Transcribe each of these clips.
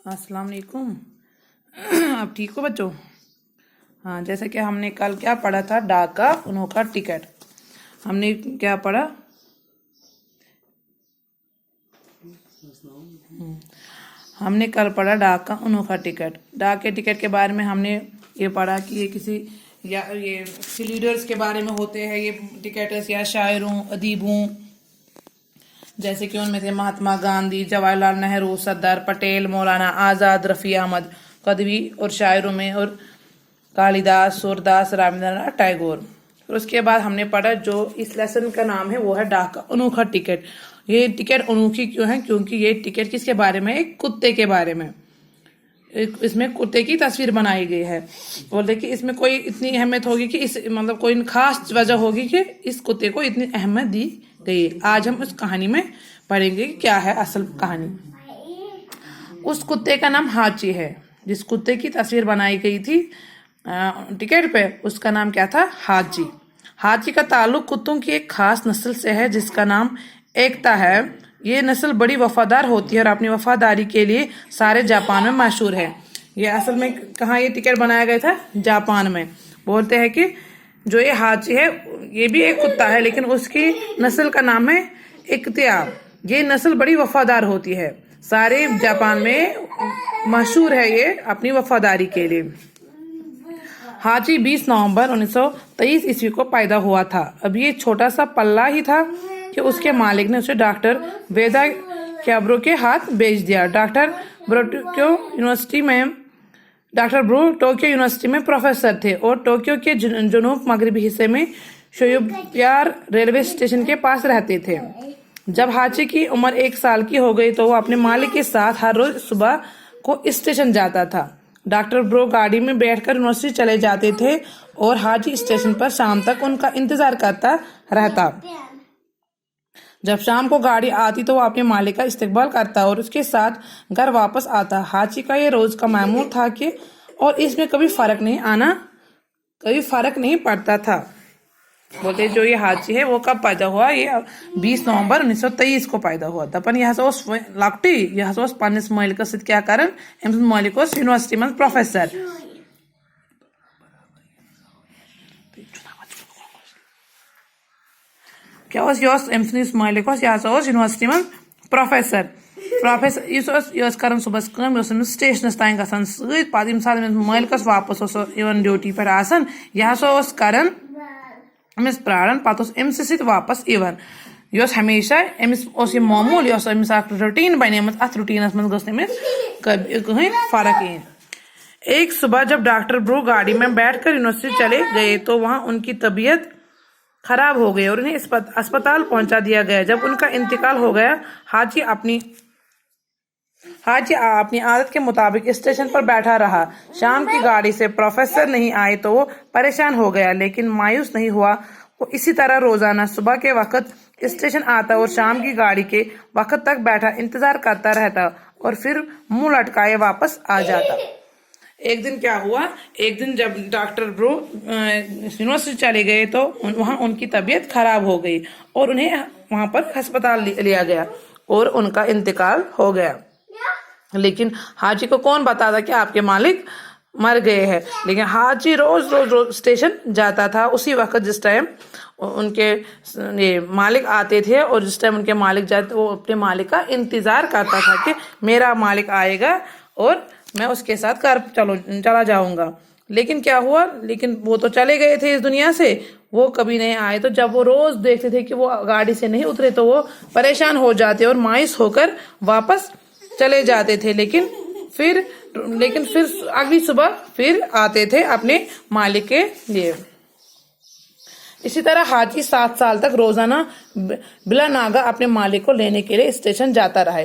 अस्सलाम वालेकुम। आप ठीक हो बच्चों? हाँ, जैसे कि हमने कल क्या पढ़ा था, डाक का अनोखा टिकट। हमने क्या पढ़ा? हमने कल पढ़ा डाक का अनोखा टिकट। डाक के टिकट के बारे में हमने ये पढ़ा कि ये किसी या ये लीडर्स के बारे में होते हैं ये टिकट्स, या शायरों अदीबों, जैसे कि उनमें थे महात्मा गांधी, जवाहरलाल नेहरू, सरदार पटेल, मौलाना आज़ाद, रफ़ी अहमद कदवी, और शायरों में और कालिदास, सूरदास, रविंद्रनाथ टैगोर। और उसके बाद हमने पढ़ा जो इस लेसन का नाम है वो है डाक का अनोखा टिकट। ये टिकट अनोखी क्यों है? क्योंकि ये टिकट किसके बारे में? एक कुत्ते के बारे में। इसमें कुत्ते की तस्वीर बनाई गई है। बोलते कि इसमें कोई इतनी अहमियत होगी कि इस मतलब कोई खास वजह होगी कि इस कुत्ते को इतनी अहमियत दी गई। आज हम उस कहानी में पढ़ेंगे कि क्या है असल कहानी। उस कुत्ते का नाम हाची है। जिस कुत्ते की तस्वीर बनाई गई थी टिकट पे, उसका नाम क्या था? हाची। हाची का ताल्लुक कुत्तों की एक खास नस्ल से है जिसका नाम एकता है। ये नस्ल बड़ी वफादार होती है और अपनी वफादारी के लिए सारे जापान में मशहूर है। ये असल में कहाँ ये टिकट बनाया गया था? जापान में। बोलते हैं कि जो ये हाची है ये भी एक कुत्ता है, लेकिन उसकी नस्ल का नाम है एकता। ये नस्ल बड़ी वफादार होती है, सारे जापान में मशहूर है ये अपनी वफादारी के लिए। हाची 20 नवंबर 1923 ईस्वी को पैदा हुआ था। अब ये छोटा सा पल्ला ही था कि उसके मालिक ने उसे डॉक्टर वेदा कैब्रो के हाथ बेच दिया। डॉक्टर ब्रो टोक्यो यूनिवर्सिटी में प्रोफेसर थे और टोक्यो के जनूब मगरबी हिस्से में शोयुब्यार रेलवे स्टेशन के पास रहते थे। जब हाची की उम्र 1 साल की हो गई तो वो अपने मालिक के साथ हर रोज सुबह को स्टेशन जाता था। डॉक्टर ब्रो गाड़ी में बैठकर यूनिवर्सिटी चले जाते थे और हाची स्टेशन पर शाम तक उनका इंतजार करता रहता। जब शाम को गाड़ी आती तो वो अपने मालिक का इस्तकबाल करता और उसके साथ घर वापस आता। हाची का ये रोज का मामूल था कि और इसमें कभी फर्क नहीं पड़ता था। बोलते जो ये हाची है वो कब पैदा हुआ? ये 20 नवंबर 1923 को पैदा हुआ था। पण यह पन्निस मालिकस सत क्या करन? अम्स मालिक यूनिवर्सिटी में प्रोफेसर। क्या अम्स मालिक यूनिवर्सिटी में प्रोफेसर कर सुबह स्टेशनस तान गसान सत पे मालिकस वापस ड्यूटी पे यह कर अमिस प्राण पे अम्स सत वापस हमेशा अमिस ये मामूल अमिस रूटीन बने अत रूटीनस मज कहीं फर्क कहें। एक सुबह जब डॉक्टर ब्रू गाड़ी में बैठकर यूनिवर्सिटी चले गए तो वहां उनकी तबीयत खराब हो गई और उन्हें अस्पताल पहुंचा दिया गया। जब उनका इंतकाल हो गया, हाजी अपनी आदत के मुताबिक स्टेशन पर बैठा रहा। शाम की गाड़ी से प्रोफेसर नहीं आए तो वो परेशान हो गया, लेकिन मायूस नहीं हुआ। वो इसी तरह रोजाना सुबह के वक्त स्टेशन आता और शाम की गाड़ी के वक्त तक बैठा इंतजार करता रहता और फिर मुंह लटकाए वापस आ जाता। एक दिन क्या हुआ? एक दिन जब डॉक्टर ब्रो यूनिवर्सिटी चले गए तो वहां उनकी तबीयत खराब हो गई और उन्हें वहां पर अस्पताल लिया गया और उनका इंतकाल हो गया। लेकिन हाजी को कौन बताता कि आपके मालिक मर गए हैं? लेकिन हाजी रोज स्टेशन जाता था उसी वक्त जिस टाइम उनके ये मालिक आते थे, और जिस टाइम उनके मालिक जाते वो अपने मालिक का इंतजार करता था कि मेरा मालिक आएगा और मैं उसके साथ चला जाऊंगा। लेकिन क्या हुआ? लेकिन वो तो चले गए थे इस दुनिया से, वो कभी नहीं आए। तो जब वो रोज देखते थे कि वो गाड़ी से नहीं उतरे तो वो परेशान हो जाते और मायूस होकर वापस चले जाते थे। लेकिन फिर अगली सुबह फिर आते थे अपने मालिक के लिए। इसी तरह हाजी 7 साल तक रोजाना बिला नागा अपने मालिक को लेने के लिए स्टेशन जाता रहा।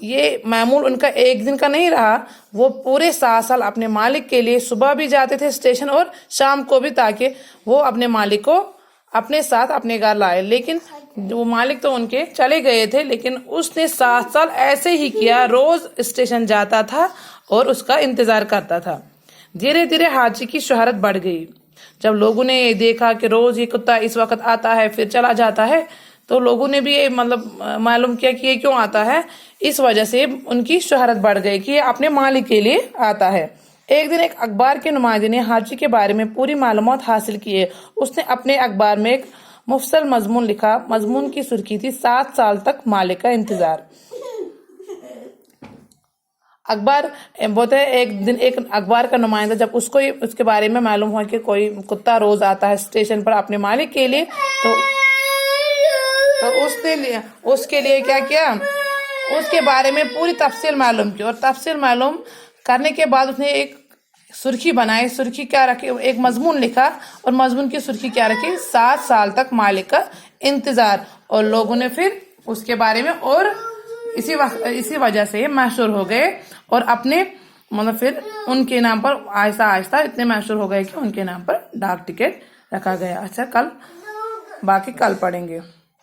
ये मामूल उनका एक दिन का नहीं रहा, वो पूरे 7 साल अपने मालिक के लिए सुबह भी जाते थे स्टेशन और शाम को भी, ताकि वो अपने मालिक को अपने साथ अपने घर लाए। लेकिन वो मालिक तो उनके चले गए थे, लेकिन उसने 7 साल ऐसे ही किया, रोज स्टेशन जाता था और उसका इंतजार करता था। धीरे धीरे हाजी की शोहरत बढ़ गई। जब लोगों ने देखा कि रोज ये कुत्ता इस वक्त आता है फिर चला जाता है, تو لوگوں نے بھی یہ مطلب معلوم کیا کہ یہ کیوں آتا ہے. اس وجہ سے ان کی شہرت بڑھ گئی کہ یہ اپنے مالک کے لیے آتا ہے. ایک دن ایک اخبار کے نمائندے نے حاجی کے بارے میں پوری معلومات حاصل کیے. اس نے اپنے اخبار میں ایک مفصل مضمون لکھا. مضمون کی سرخی تھی 7 سال تک مالک کا انتظار. اخبار بولتے ہیں ایک دن ایک اخبار کا نمائندہ جب اس کے بارے میں معلوم ہوا کہ کوئی کتا روز آتا ہے اسٹیشن پر اپنے مالک کے لیے تو اس کے لیے کیا کیا، اس کے بارے میں پوری تفصیل معلوم کی. اور تفصیل معلوم کرنے کے بعد اس نے ایک سرخی بنائی. سرخی کیا رکھی، ایک مضمون لکھا اور مضمون کی سرخی کیا رکھی، 7 سال تک مالک کا انتظار. اور لوگوں نے پھر اس کے بارے میں اور اسی وجہ سے مشہور ہو گئے اور اپنے مطلب پھر ان کے نام پر آہستہ آہستہ اتنے مشہور ہو گئے کہ ان کے نام پر ڈاک ٹکٹ رکھا گیا. اچھا باقی کل پڑھیں گے.